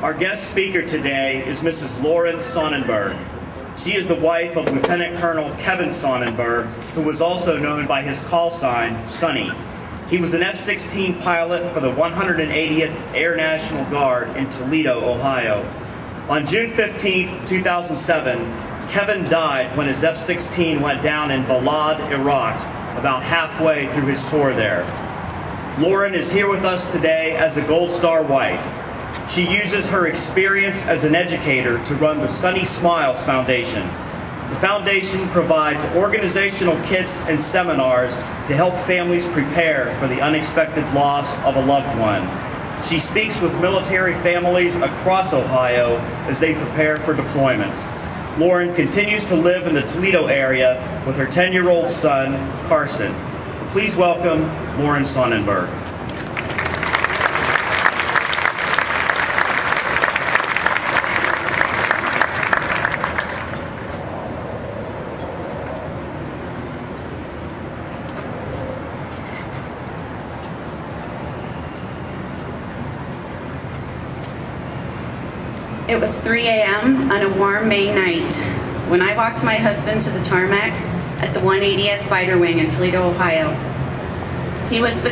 Our guest speaker today is Mrs. Lorin Sonnenberg. She is the wife of Lieutenant Colonel Kevin Sonnenberg, who was also known by his call sign, Sonny. He was an F-16 pilot for the 180th Air National Guard in Toledo, Ohio. On June 15, 2007, Kevin died when his F-16 went down in Balad, Iraq, about halfway through his tour there. Lorin is here with us today as a Gold Star wife. She uses her experience as an educator to run the Sunny Smiles Foundation. The foundation provides organizational kits and seminars to help families prepare for the unexpected loss of a loved one. She speaks with military families across Ohio as they prepare for deployments. Lorin continues to live in the Toledo area with her 10-year-old son, Carson. Please welcome Lorin Sonnenberg. It was 3 a.m. on a warm May night when I walked my husband to the tarmac at the 180th Fighter Wing in Toledo, Ohio. He was the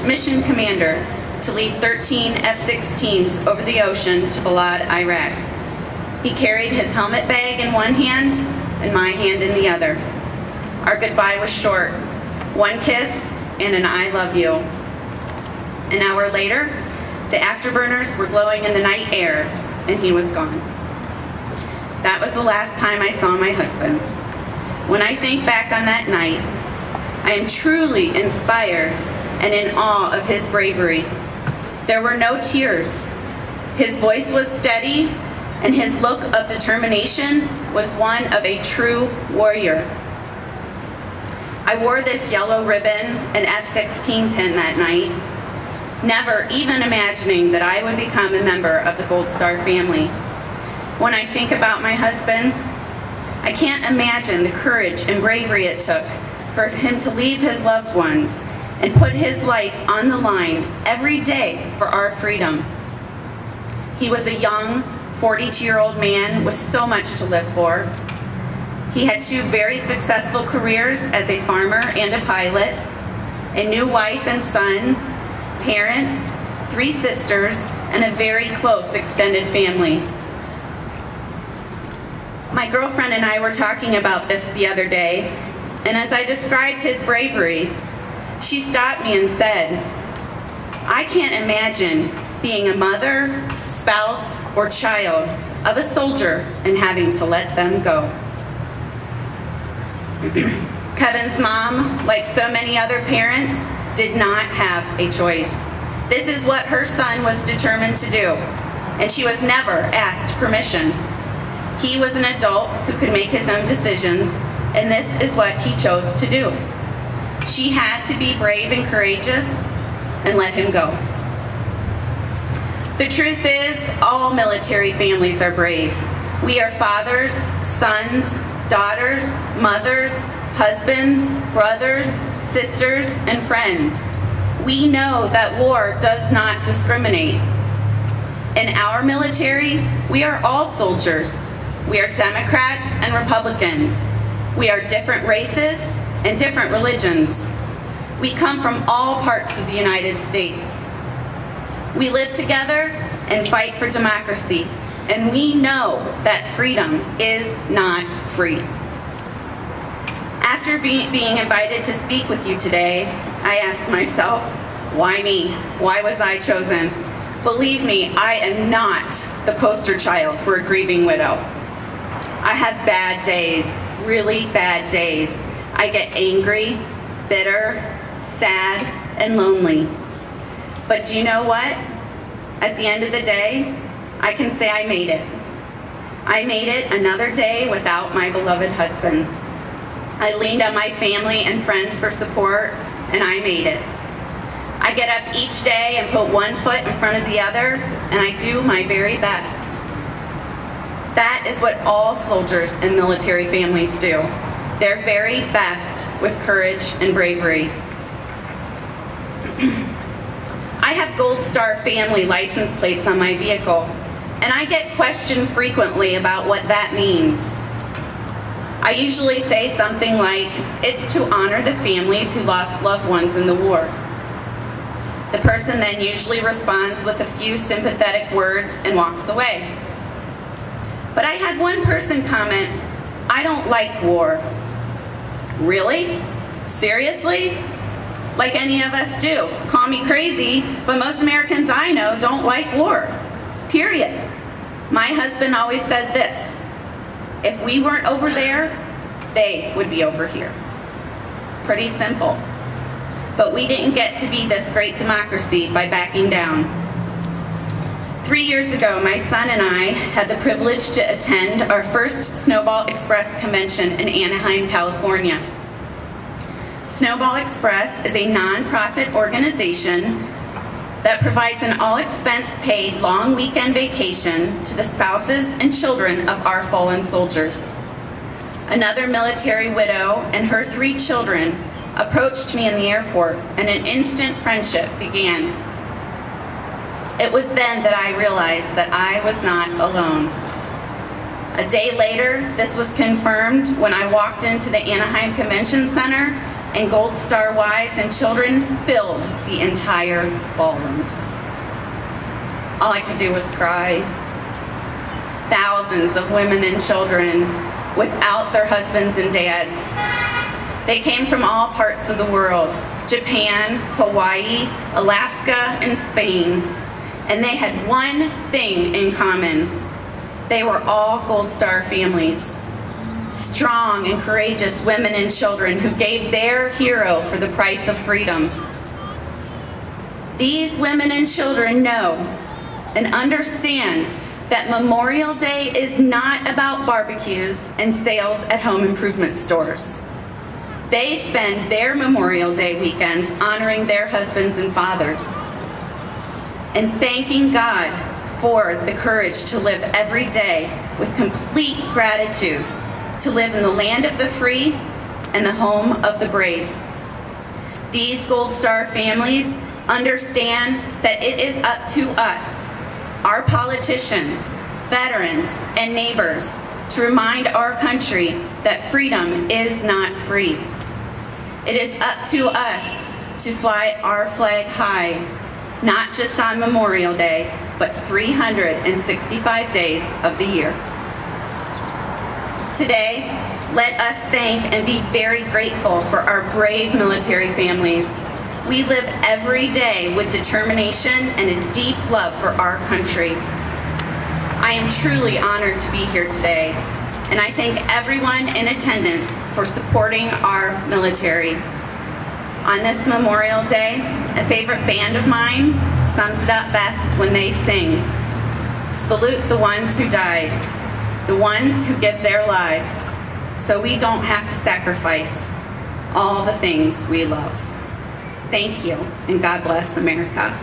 mission commander to lead 13 F-16s over the ocean to Balad, Iraq. He carried his helmet bag in one hand and my hand in the other. Our goodbye was short. One kiss and an I love you. An hour later, the afterburners were glowing in the night air, and he was gone. That was the last time I saw my husband. When I think back on that night, I am truly inspired and in awe of his bravery. There were no tears. His voice was steady, and his look of determination was one of a true warrior. I wore this yellow ribbon and F-16 pin that night, never even imagining that I would become a member of the Gold Star family. When I think about my husband, I can't imagine the courage and bravery it took for him to leave his loved ones and put his life on the line every day for our freedom. He was a young, 42-year-old man with so much to live for. He had two very successful careers as a farmer and a pilot, a new wife and son, parents, 3 sisters, and a very close extended family. My girlfriend and I were talking about this the other day, and as I described his bravery, she stopped me and said, "I can't imagine being a mother, spouse, or child of a soldier and having to let them go." Kevin's mom, like so many other parents, did not have a choice. This is what her son was determined to do, and she was never asked permission. He was an adult who could make his own decisions, and this is what he chose to do. She had to be brave and courageous and let him go. The truth is, all military families are brave. We are fathers, sons, daughters, mothers, husbands, brothers, sisters, and friends. We know that war does not discriminate. In our military, we are all soldiers. We are Democrats and Republicans. We are different races and different religions. We come from all parts of the United States. We live together and fight for democracy, and we know that freedom is not free. After being invited to speak with you today, I asked myself, why me? Why was I chosen? Believe me, I am not the poster child for a grieving widow. I have bad days, really bad days. I get angry, bitter, sad, and lonely. But do you know what? At the end of the day, I can say I made it. I made it another day without my beloved husband. I leaned on my family and friends for support, and I made it. I get up each day and put one foot in front of the other, and I do my very best. That is what all soldiers and military families do. Their very best with courage and bravery. I have Gold Star family license plates on my vehicle, and I get questioned frequently about what that means. I usually say something like, it's to honor the families who lost loved ones in the war. The person then usually responds with a few sympathetic words and walks away. But I had one person comment, I don't like war. Really? Seriously? Like any of us do. Call me crazy, but most Americans I know don't like war. Period. My husband always said this, if we weren't over there, they would be over here. Pretty simple. But we didn't get to be this great democracy by backing down. 3 years ago, my son and I had the privilege to attend our first Snowball Express convention in Anaheim, California. Snowball Express is a nonprofit organization that provides an all-expense-paid long weekend vacation to the spouses and children of our fallen soldiers. Another military widow and her 3 children approached me in the airport, and an instant friendship began. It was then that I realized that I was not alone. A day later, this was confirmed when I walked into the Anaheim Convention Center and Gold Star wives and children filled the entire ballroom. All I could do was cry. Thousands of women and children without their husbands and dads. They came from all parts of the world, Japan, Hawaii, Alaska, and Spain, and they had one thing in common. They were all Gold Star families. Strong and courageous women and children who gave their hero for the price of freedom. These women and children know and understand that Memorial Day is not about barbecues and sales at home improvement stores. They spend their Memorial Day weekends honoring their husbands and fathers and thanking God for the courage to live every day with complete gratitude, to live in the land of the free and the home of the brave. These Gold Star families understand that it is up to us, our politicians, veterans, and neighbors, to remind our country that freedom is not free. It is up to us to fly our flag high, not just on Memorial Day, but 365 days of the year. Today, let us thank and be very grateful for our brave military families. We live every day with determination and a deep love for our country. I am truly honored to be here today, and I thank everyone in attendance for supporting our military. On this Memorial Day, a favorite band of mine sums it up best when they sing, "Salute the ones who died, the ones who give their lives, so we don't have to sacrifice all the things we love." Thank you, and God bless America.